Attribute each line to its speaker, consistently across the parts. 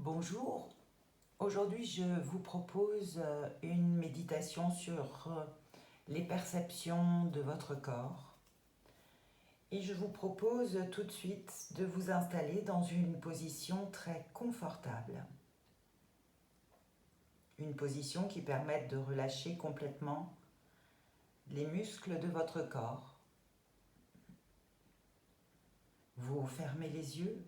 Speaker 1: Bonjour, aujourd'hui je vous propose une méditation sur les perceptions de votre corps et je vous propose tout de suite de vous installer dans une position très confortable, une position qui permette de relâcher complètement les muscles de votre corps. Vous fermez les yeux.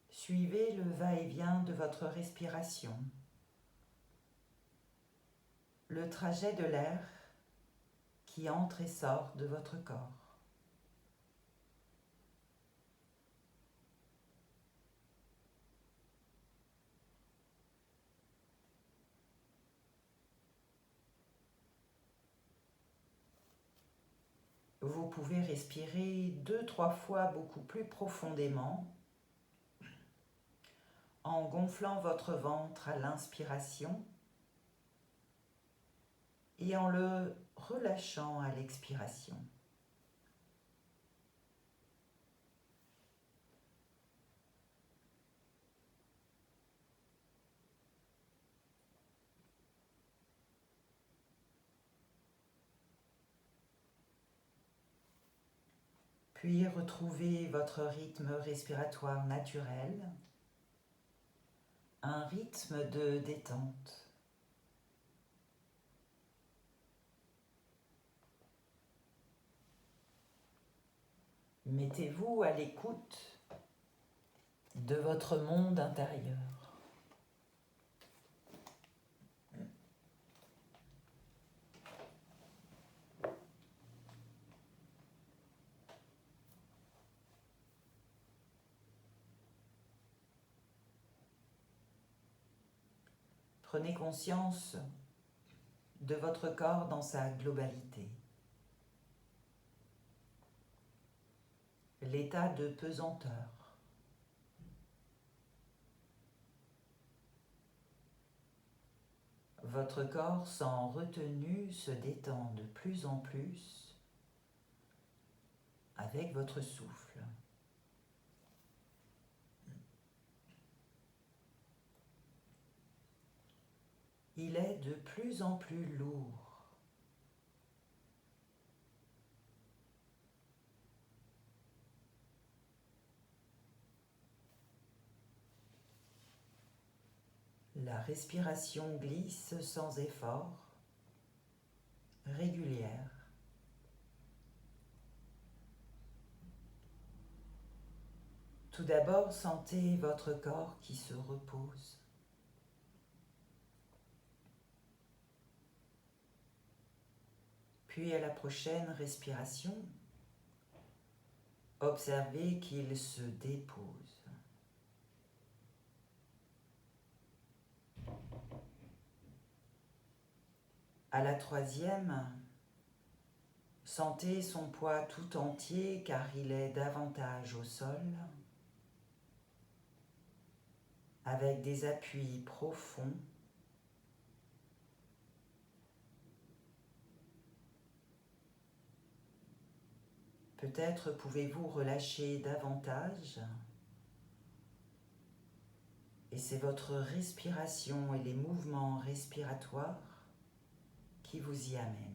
Speaker 1: Suivez le va-et-vient de votre respiration, le trajet de l'air qui entre et sort de votre corps. Vous pouvez respirer 2-3 fois beaucoup plus profondément en gonflant votre ventre à l'inspiration et en le relâchant à l'expiration. Puis retrouvez votre rythme respiratoire naturel, un rythme de détente. Mettez-vous à l'écoute de votre monde intérieur. Prenez conscience de votre corps dans sa globalité. L'état de pesanteur. Votre corps sans retenue se détend de plus en plus avec votre souffle. Il est de plus en plus lourd. La respiration glisse sans effort, régulière. Tout d'abord, sentez votre corps qui se repose. Puis à la prochaine respiration, observez qu'il se dépose. À la troisième, sentez son poids tout entier car il est davantage au sol, avec des appuis profonds. Peut-être pouvez-vous relâcher davantage et c'est votre respiration et les mouvements respiratoires qui vous y amènent.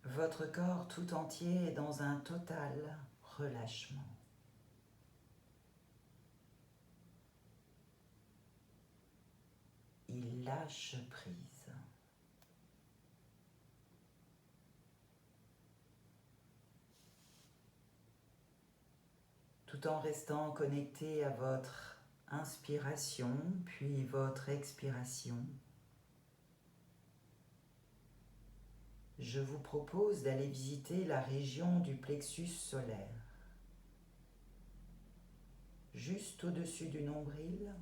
Speaker 1: Votre corps tout entier est dans un total relâchement. Il lâche prise. Tout en restant connecté à votre inspiration, puis votre expiration, je vous propose d'aller visiter la région du plexus solaire, juste au-dessus du nombril.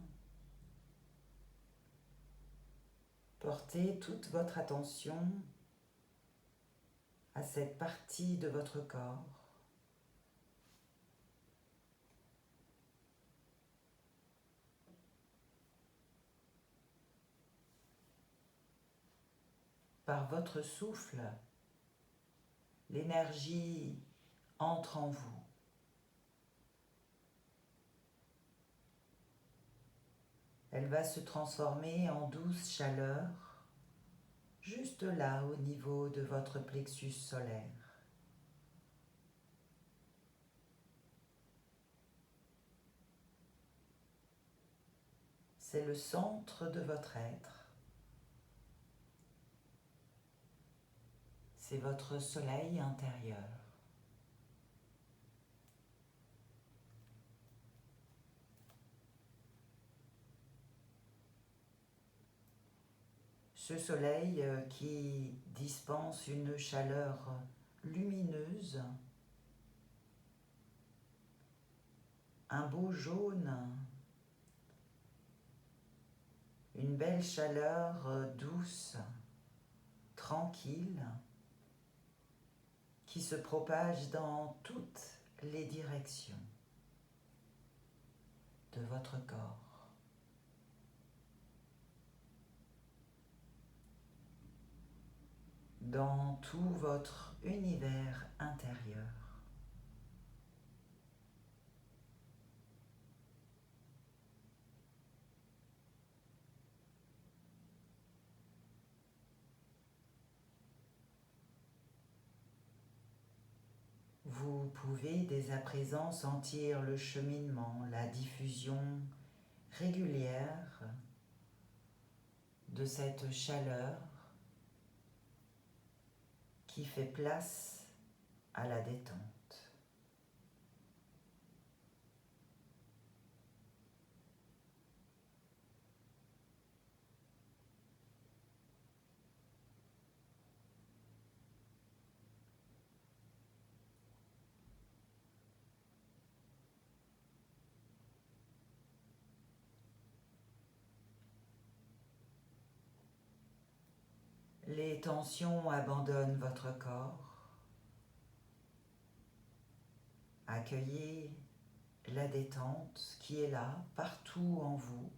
Speaker 1: Portez toute votre attention à cette partie de votre corps par votre souffle, l'énergie entre en vous. Elle va se transformer en douce chaleur, juste là au niveau de votre plexus solaire. C'est le centre de votre être. C'est votre soleil intérieur. Ce soleil qui dispense une chaleur lumineuse, un beau jaune, une belle chaleur douce, tranquille, qui se propage dans toutes les directions de votre corps. Dans tout votre univers intérieur. Vous pouvez dès à présent sentir le cheminement, la diffusion régulière de cette chaleur qui fait place à la détente. Les tensions abandonnent votre corps. Accueillez la détente qui est là, partout en vous.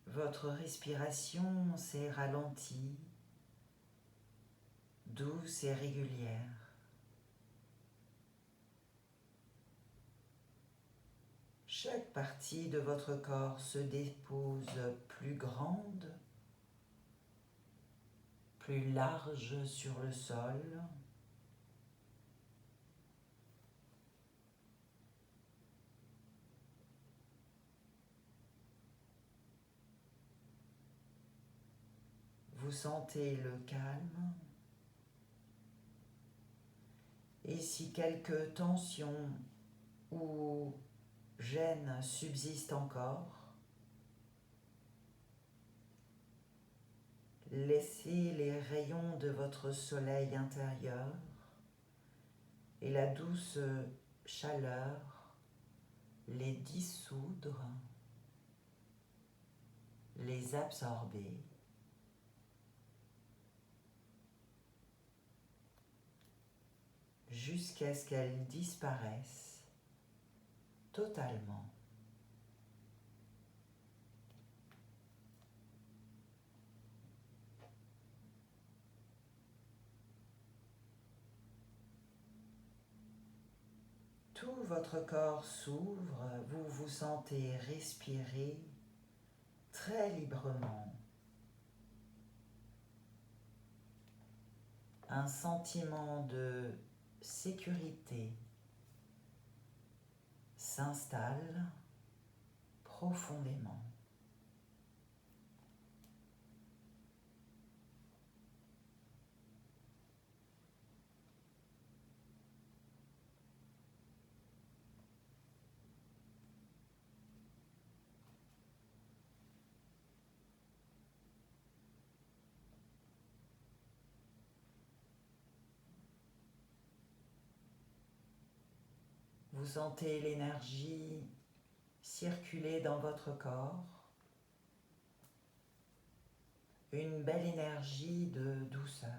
Speaker 1: Votre respiration s'est ralentie, douce et régulière. Chaque partie de votre corps se dépose plus grande, plus large sur le sol. Vous sentez le calme. Et si quelques tensions ou gênes subsistent encore, laissez les rayons de votre soleil intérieur et la douce chaleur les dissoudre, les absorber, jusqu'à ce qu'elles disparaissent totalement. Tout votre corps s'ouvre, vous vous sentez respirer très librement. Un sentiment de sécurité s'installe profondément. Vous sentez l'énergie circuler dans votre corps, une belle énergie de douceur.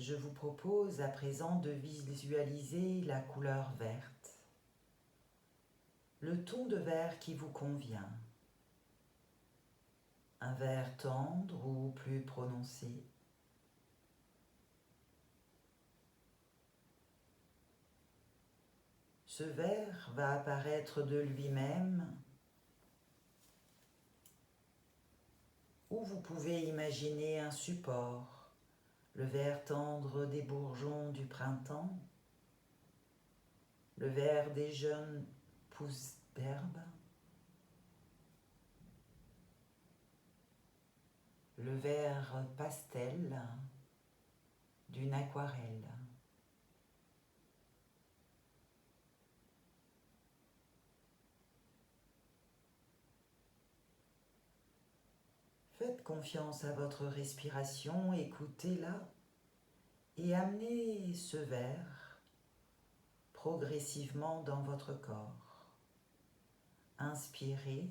Speaker 1: je vous propose à présent de visualiser la couleur verte, le ton de vert qui vous convient, un vert tendre ou plus prononcé. Ce vert va apparaître de lui-même, ou vous pouvez imaginer un support, le vert tendre des bourgeons du printemps, le vert des jeunes pousses d'herbe, le vert pastel d'une aquarelle. Faites confiance à votre respiration, écoutez-la et amenez ce vert progressivement dans votre corps. Inspirez,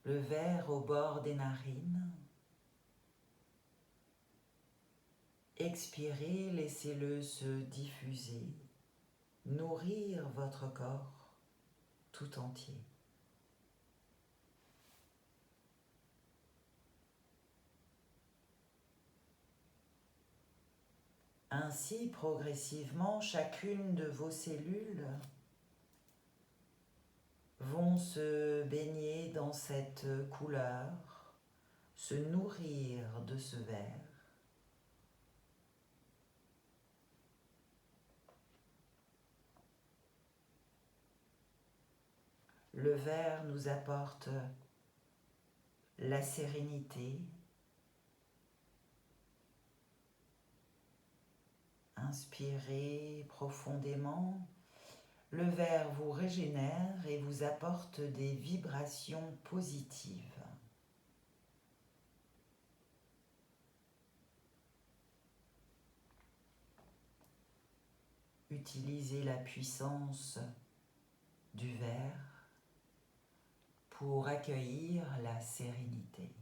Speaker 1: le vert au bord des narines. Expirez, laissez-le se diffuser, nourrir votre corps tout entier. Ainsi, progressivement, chacune de vos cellules vont se baigner dans cette couleur, se nourrir de ce vert. Le vert nous apporte la sérénité. Inspirez profondément. Le vert vous régénère et vous apporte des vibrations positives. Utilisez la puissance du vert pour accueillir la sérénité.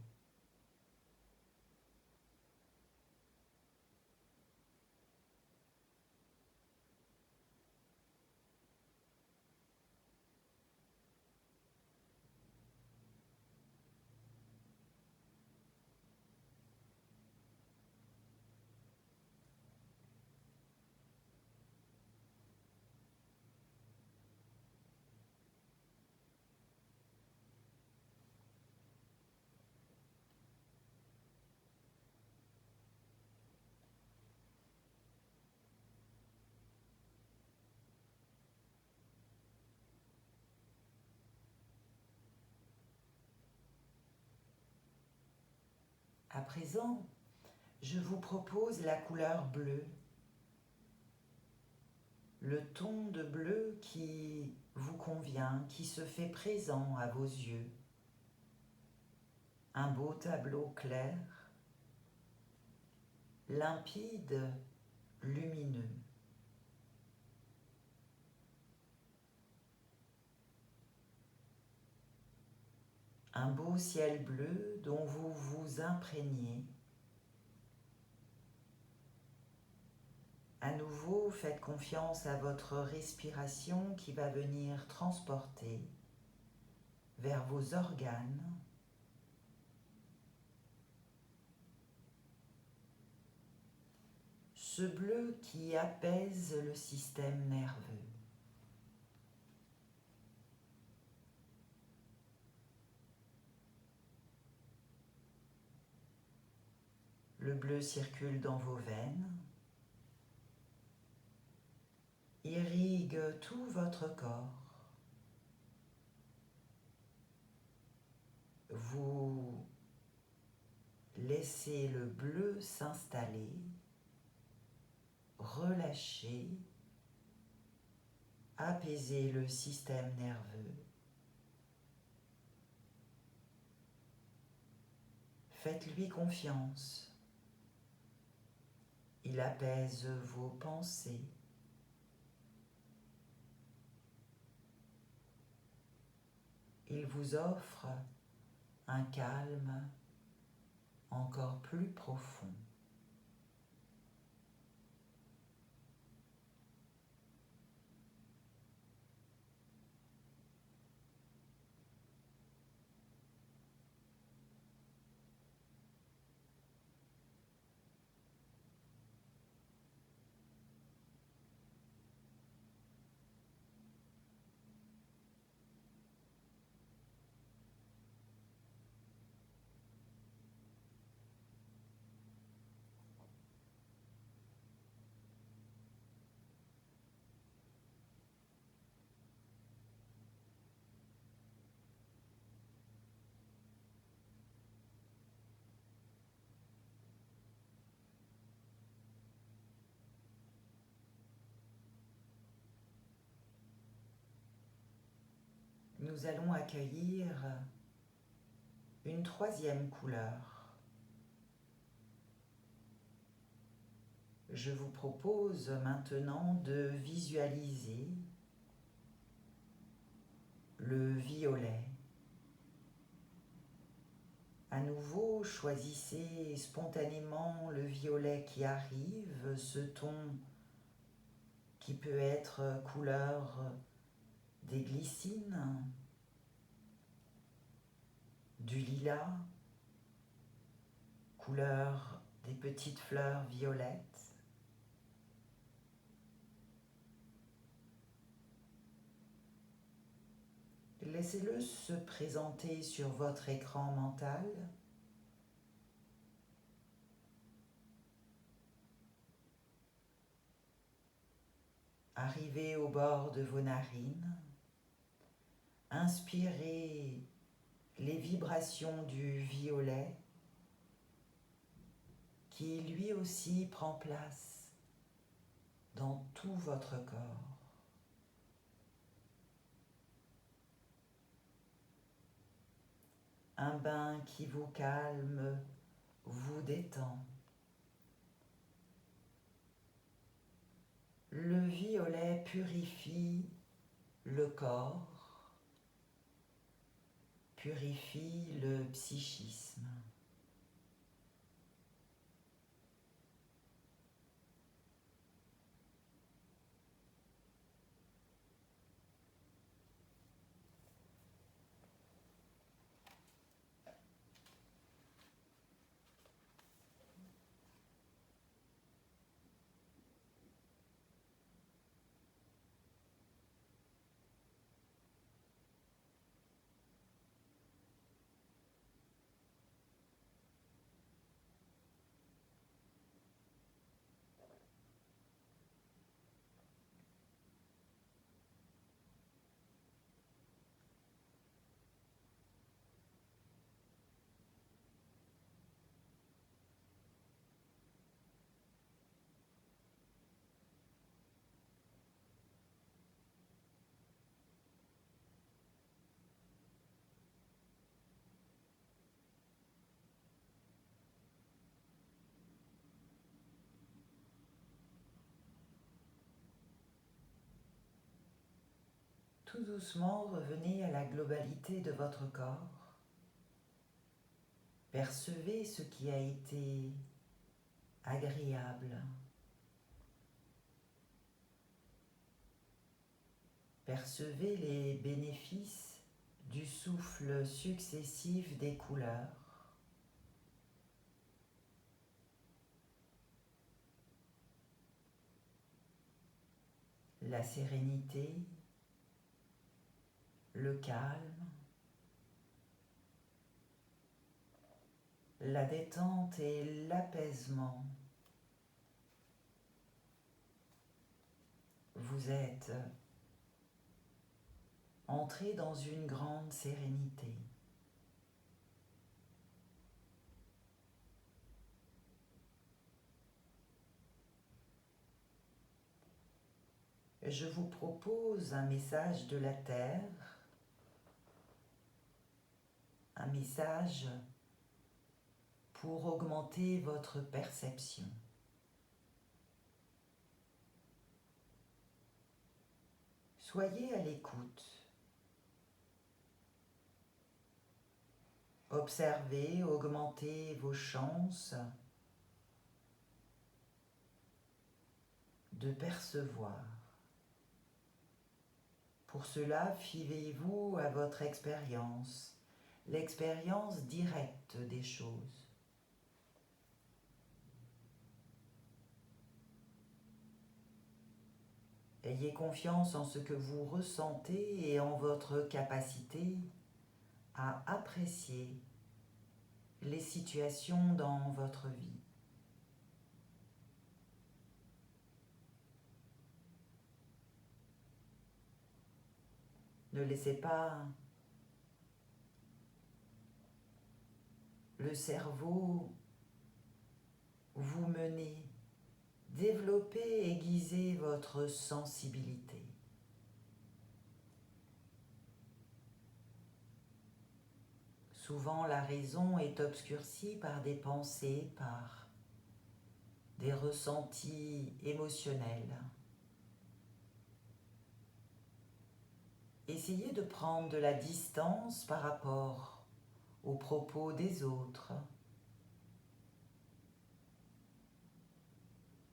Speaker 1: À présent, je vous propose la couleur bleue, le ton de bleu qui vous convient, qui se fait présent à vos yeux. Un beau tableau clair, limpide, lumineux. Un beau ciel bleu dont vous vous imprégnez. À nouveau, faites confiance à votre respiration qui va venir transporter vers vos organes ce bleu qui apaise le système nerveux. Le bleu circule dans vos veines, irrigue tout votre corps. Vous laissez le bleu s'installer, relâcher, apaiser le système nerveux. Faites-lui confiance. Il apaise vos pensées. Il vous offre un calme encore plus profond. Nous allons accueillir une troisième couleur. Je vous propose maintenant de visualiser le violet. À nouveau, choisissez spontanément le violet qui arrive, ce ton qui peut être couleur des glycines, du lilas, couleur des petites fleurs violettes. Laissez-le se présenter sur votre écran mental. Arrivez au bord de vos narines. Inspirez les vibrations du violet qui lui aussi prend place dans tout votre corps. Un bain qui vous calme, vous détend. Le violet purifie le corps, purifie le psychisme. Tout doucement, revenez à la globalité de votre corps. Percevez ce qui a été agréable. Percevez les bénéfices du souffle successif des couleurs. La sérénité, le calme, la détente et l'apaisement. Vous êtes entré dans une grande sérénité. Je vous propose un message de la Terre, un message pour augmenter votre perception. Soyez à l'écoute. Observez, augmentez vos chances de percevoir. Pour cela, fiez-vous à votre expérience, l'expérience directe des choses. Ayez confiance en ce que vous ressentez et en votre capacité à apprécier les situations dans votre vie. Ne laissez pas le cerveau vous mener. Développez, aiguisez votre sensibilité. Souvent, la raison est obscurcie par des pensées, par des ressentis émotionnels. Essayez de prendre de la distance par rapport aux propos des autres.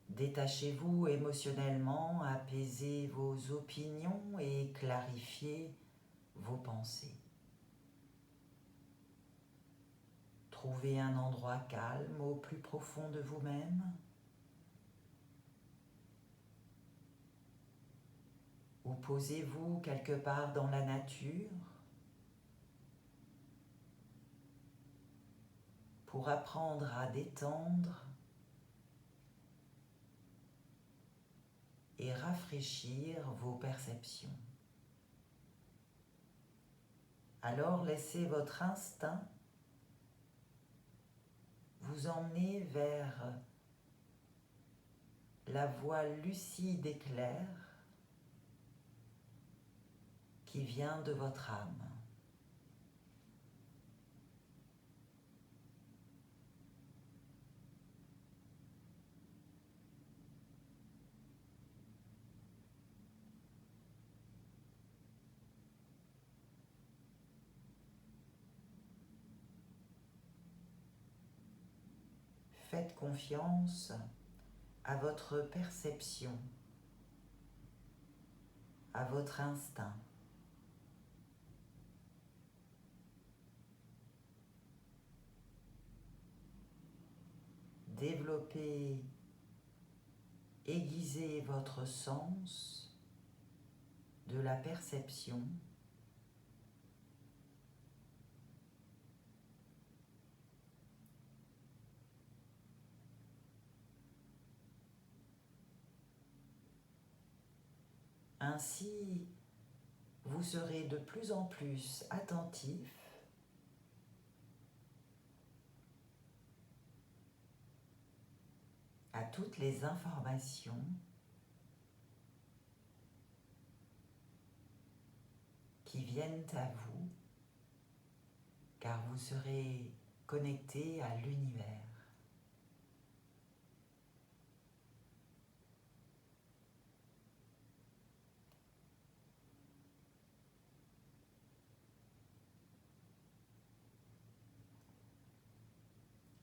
Speaker 1: Détachez-vous émotionnellement, apaisez vos opinions et clarifiez vos pensées. Trouvez un endroit calme au plus profond de vous-même. Ou posez-vous quelque part dans la nature pour apprendre à détendre et rafraîchir vos perceptions. Alors laissez votre instinct vous emmener vers la voie lucide et claire qui vient de votre âme. Faites confiance à votre perception, à votre instinct. Développez, aiguisez votre sens de la perception. Ainsi, vous serez de plus en plus attentif à toutes les informations qui viennent à vous, car vous serez connecté à l'univers.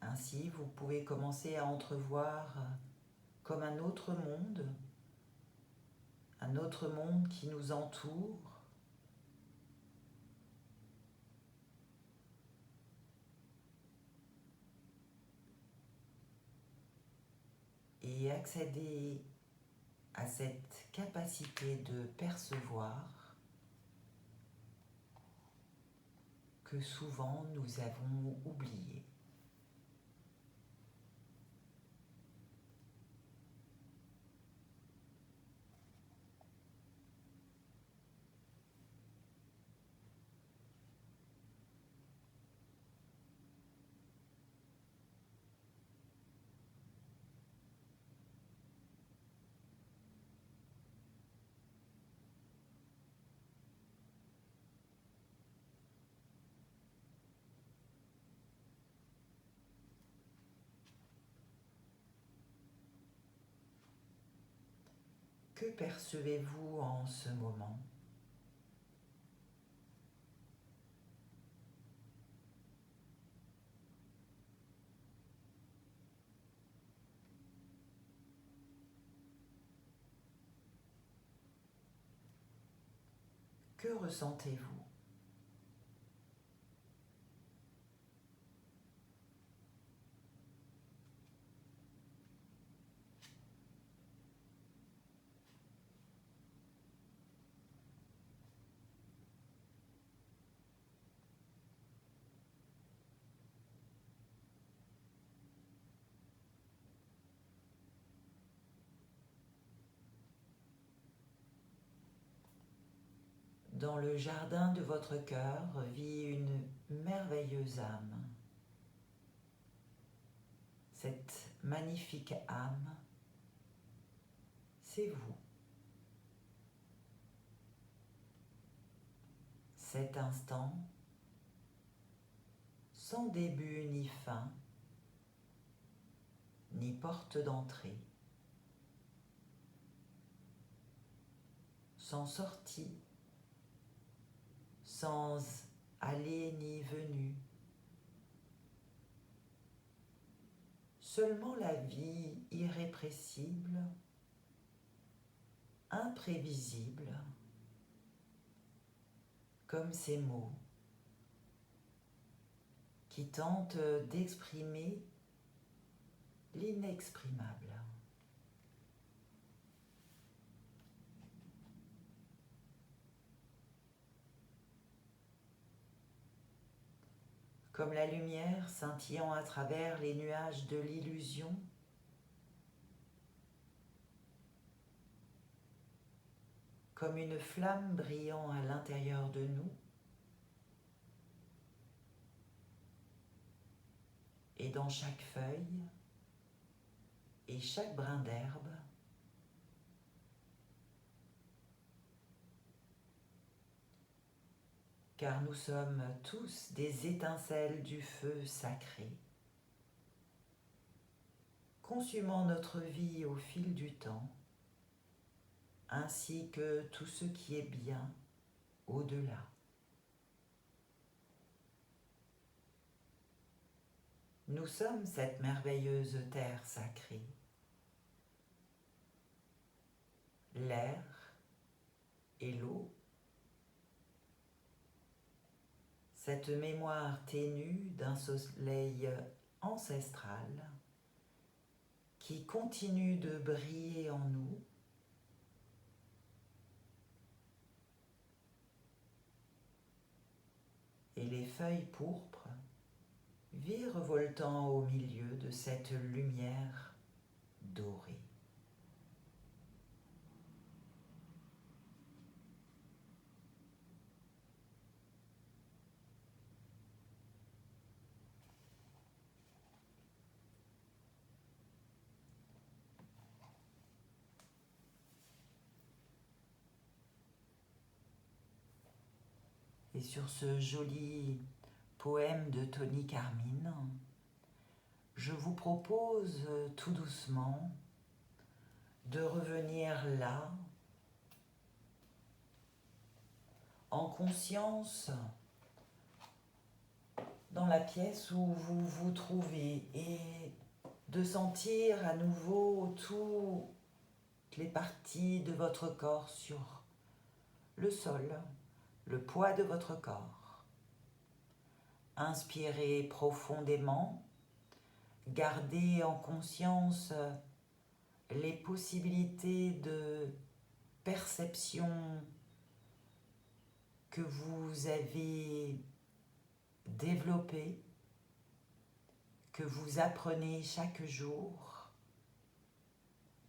Speaker 1: Ainsi, vous pouvez commencer à entrevoir comme un autre monde qui nous entoure, et accéder à cette capacité de percevoir que souvent nous avons oubliée. Que percevez-vous en ce moment ? Que ressentez-vous? Dans le jardin de votre cœur vit une merveilleuse âme. Cette magnifique âme, c'est vous. Cet instant, sans début ni fin, ni porte d'entrée, sans sortie, sans aller ni venue. Seulement la vie irrépressible, imprévisible, comme ces mots qui tentent d'exprimer l'inexprimable. Comme la lumière scintillant à travers les nuages de l'illusion, comme une flamme brillant à l'intérieur de nous, et dans chaque feuille et chaque brin d'herbe, car nous sommes tous des étincelles du feu sacré, consumant notre vie au fil du temps, ainsi que tout ce qui est bien au-delà. Nous sommes cette merveilleuse terre sacrée, l'air et l'eau, cette mémoire ténue d'un soleil ancestral qui continue de briller en nous, et les feuilles pourpres virevoltant au milieu de cette lumière dorée. Et sur ce joli poème de Tony Carmine, je vous propose tout doucement de revenir là, en conscience, dans la pièce où vous vous trouvez, et de sentir à nouveau toutes les parties de votre corps sur le sol, le poids de votre corps. Inspirez profondément, gardez en conscience les possibilités de perception que vous avez développées, que vous apprenez chaque jour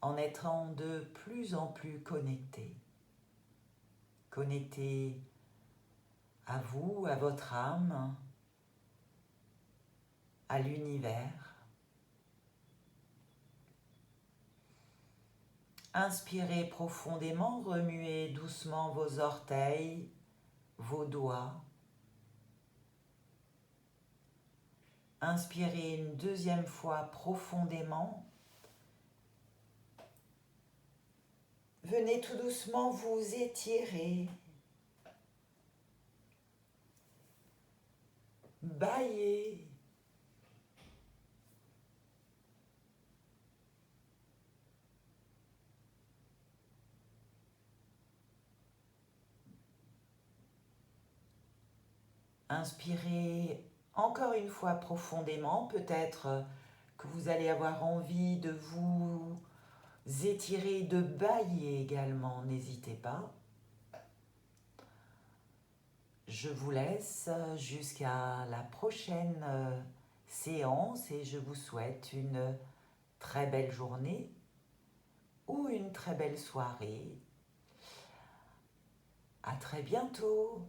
Speaker 1: en étant de plus en plus connecté. Connecté à vous, à votre âme, à l'univers. Inspirez profondément, remuez doucement vos orteils, vos doigts. Inspirez une deuxième fois profondément. Venez tout doucement vous étirer. Bâiller. Inspirez encore une fois profondément. Peut-être que vous allez avoir envie de vous étirer, de bâiller également. N'hésitez pas. Je vous laisse jusqu'à la prochaine séance et je vous souhaite une très belle journée ou une très belle soirée. À très bientôt.